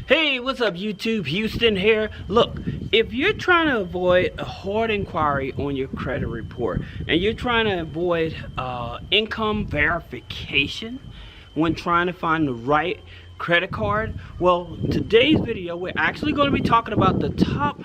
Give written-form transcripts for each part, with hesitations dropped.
Hey, what's up YouTube? Houston here. Look, if you're trying to avoid a hard inquiry on your credit report and you're trying to avoid income verification when trying to find the right credit card, well, today's video we're actually going to be talking about the top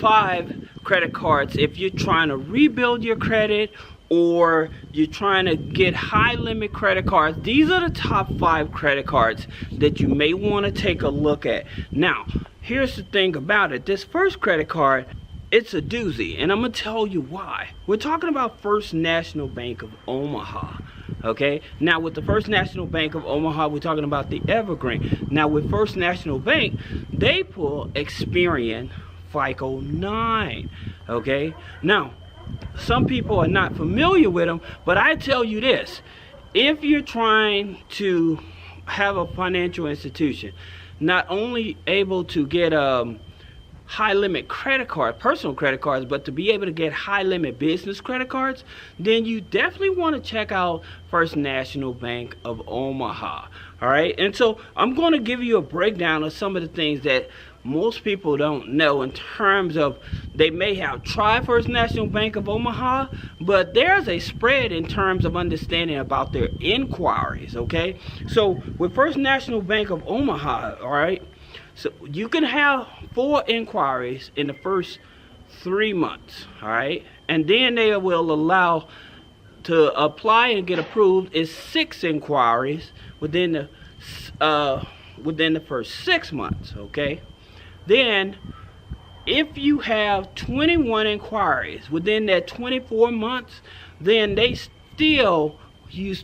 5 credit cards if you're trying to rebuild your credit or you're trying to get high limit credit cards. These are the top 5 credit cards that you may want to take a look at. Now, here's the thing about it. This first credit card, it's a doozy, and I'm gonna tell you why. We're talking about First National Bank of Omaha. Okay, now with the First National Bank of Omaha, we're talking about the Evergreen. Now with First National Bank, they pull Experian FICO 9. Okay, now some people are not familiar with them, but I tell you this: if you're trying to have a financial institution not only able to get high limit credit card, personal credit cards, but to be able to get high limit business credit cards, then you definitely want to check out First National Bank of Omaha. All right, and so I'm going to give you a breakdown of some of the things that most people don't know in terms of they may have tried First National Bank of Omaha, but there's a spread in terms of understanding about their inquiries. Okay, so with First National Bank of Omaha, all right, so you can have 4 inquiries in the first 3 months, all right, and then they will allow to apply and get approved is 6 inquiries within the first 6 months. Okay, then if you have 21 inquiries within that 24 months, then they still you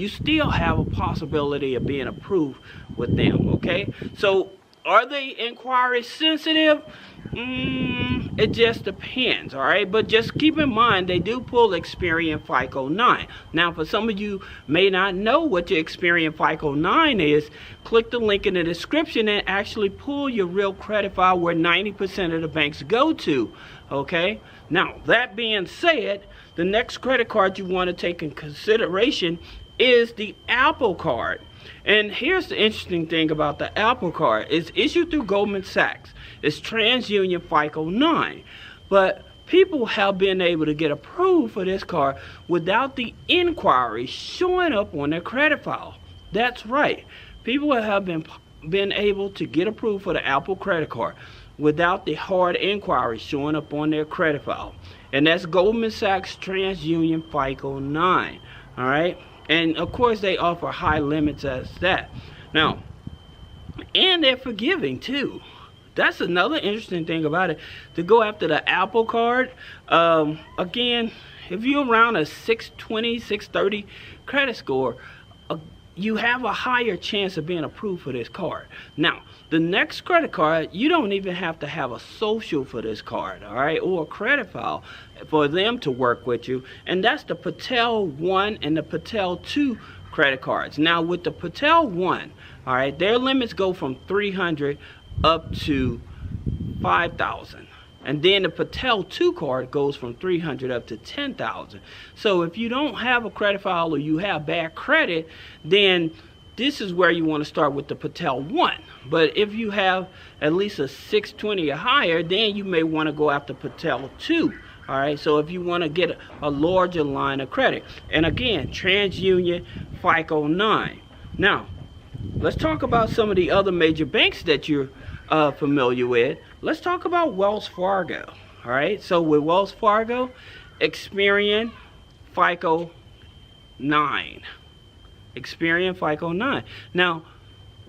still have a possibility of being approved with them. Okay, so are they inquiry sensitive? It just depends, all right? But just keep in mind, they do pull Experian FICO 9. Now, for some of you may not know what your Experian FICO 9 is, click the link in the description and actually pull your real credit file where 90% of the banks go to, okay? Now, that being said, the next credit card you want to take in consideration is the Apple Card. And here's the interesting thing about the Apple Card. It's issued through Goldman Sachs. It's TransUnion FICO 9. But people have been able to get approved for this card without the inquiry showing up on their credit file. That's right. People have been able to get approved for the Apple credit card without the hard inquiry showing up on their credit file. And that's Goldman Sachs TransUnion FICO 9. All right? And of course they offer high limits as that. Now, and they're forgiving too. That's another interesting thing about it. To go after the Apple Card, again, if you're around a 620, 630 credit score, you have a higher chance of being approved for this card. Now, the next credit card, you don't even have to have a social for this card, all right, or a credit file for them to work with you, and that's the Patel 1 and the Patel 2 credit cards. Now, with the Patel 1, all right, their limits go from 300 up to 5,000. And then the Patel 2 card goes from 300 up to 10,000. So if you don't have a credit file or you have bad credit, then this is where you want to start with the Patel 1. But if you have at least a 620 or higher, then you may want to go after Patel 2. All right, so if you want to get a larger line of credit. And again, TransUnion FICO 9. Now, let's talk about some of the other major banks that you're familiar with. Let's talk about Wells Fargo. All right, so with Wells Fargo, Experian FICO 9. Experian FICO 9. Now,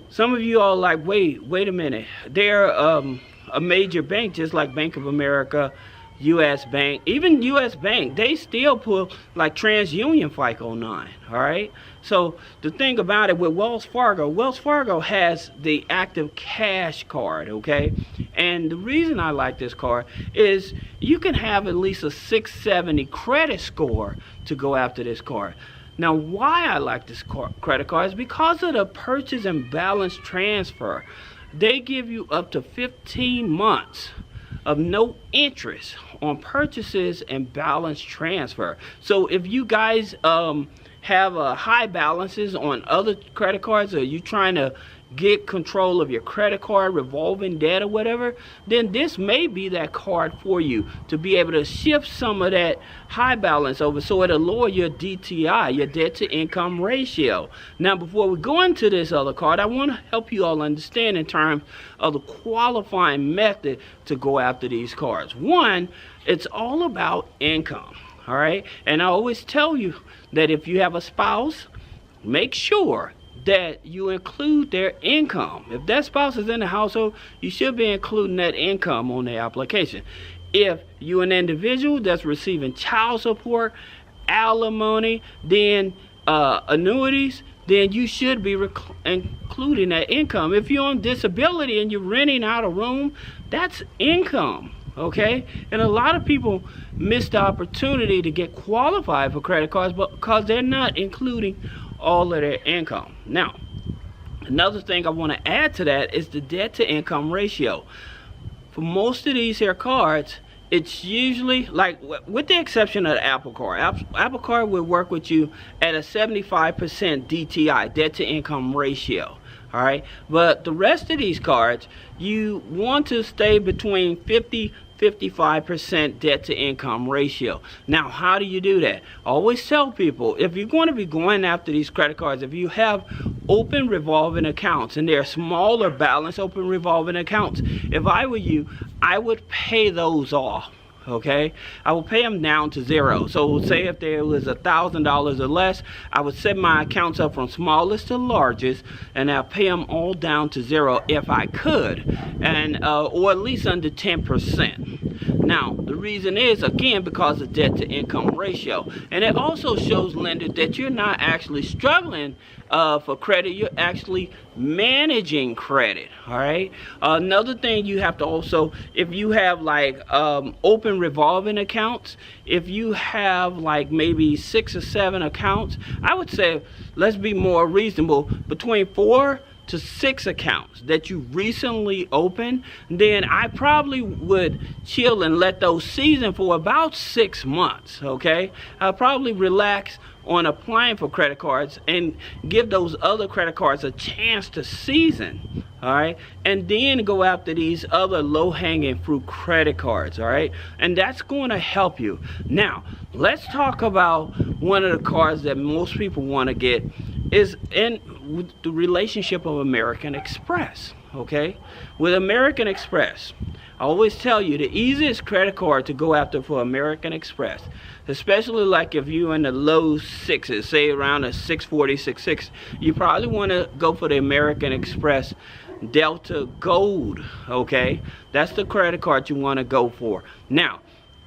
some of you all are like, wait a minute. They're a major bank just like Bank of America, U.S. Bank, even U.S. Bank, they still pull like TransUnion FICO 9, all right? So the thing about it with Wells Fargo has the active cash card, okay? And the reason I like this card is you can have at least a 670 credit score to go after this card. Now, why I like this credit card is because of the purchase and balance transfer. They give you up to 15 months of no interest on purchases and balance transfer. So if you guys have high balances on other credit cards, or you trying to get control of your credit card, revolving debt or whatever, then this may be that card for you to be able to shift some of that high balance over, so it'll lower your DTI, your debt to income ratio. Now, before we go into this other card, I want to help you all understand in terms of the qualifying method to go after these cards. One, it's all about income. All right, and I always tell you that if you have a spouse, make sure that you include their income. If that spouse is in the household, you should be including that income on the application. If you're an individual that's receiving child support, alimony, then annuities, then you should be including that income. If you're on disability and you're renting out a room, that's income. Okay, and a lot of people miss the opportunity to get qualified for credit cards because they're not including all of their income. Now, another thing I want to add to that is the debt to income ratio. For most of these here cards, it's usually, like, with the exception of the Apple Card. Apple Card will work with you at a 75% DTI, debt to income ratio. All right, but the rest of these cards, you want to stay between 50-55% debt to income ratio. Now, how do you do that? I always tell people, if you're going to be going after these credit cards, if you have open revolving accounts, and they're smaller balance open revolving accounts, if I were you, I would pay those off. Okay, I will pay them down to zero. So say if there was $1,000 or less, I would set my accounts up from smallest to largest, and I'll pay them all down to zero if I could, and or at least under 10%. Now, the reason is, again, because of debt to income ratio, and it also shows lenders that you're not actually struggling for credit, you're actually managing credit. All right, another thing you have to also, if you have like open revolving accounts, if you have like maybe 6 or 7 accounts, I would say, let's be more reasonable, between 4 to 6 accounts that you recently opened, then I probably would chill and let those season for about 6 months. Okay, I'll probably relax on applying for credit cards and give those other credit cards a chance to season. All right, and then go after these other low-hanging fruit credit cards. All right, and that's going to help you. Now, let's talk about one of the cards that most people want to get, is in the relationship of American Express. Okay, with American Express, I always tell you the easiest credit card to go after for American Express, especially like if you're in the low 6s, say around a 640, 660, you probably want to go for the American Express Delta Gold. Okay, that's the credit card you want to go for. Now,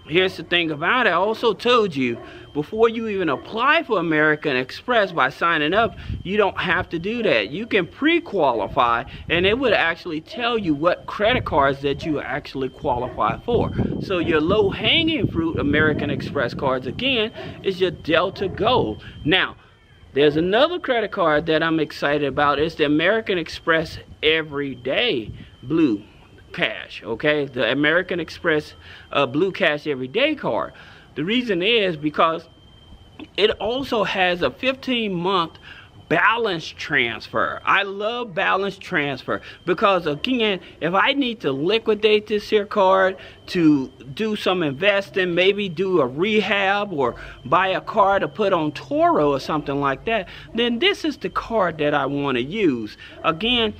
here's the thing about it. I also told you, before you even apply for American Express by signing up, you don't have to do that. You can pre-qualify, and it would actually tell you what credit cards that you actually qualify for. So your low-hanging fruit American Express cards, again, is your Delta Gold. Now, there's another credit card that I'm excited about. It's the American Express Everyday Blue Cash. Okay, the American Express Blue Cash Everyday card. The reason is because it also has a 15-month balance transfer. I love balance transfer because, again, if I need to liquidate this here card to do some investing, maybe do a rehab or buy a car to put on Toro or something like that, then this is the card that I want to use. Again,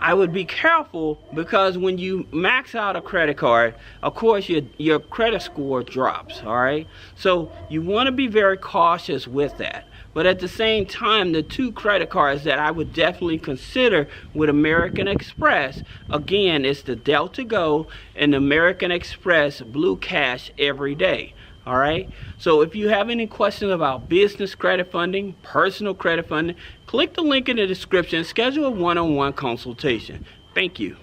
I would be careful, because when you max out a credit card, of course your credit score drops. All right, so you want to be very cautious with that. But at the same time, the 2 credit cards that I would definitely consider with American Express, again, it's the Delta Gold and American Express Blue Cash Everyday. All right, so if you have any questions about business credit funding, personal credit funding, click the link in the description, schedule a one-on-one consultation. Thank you.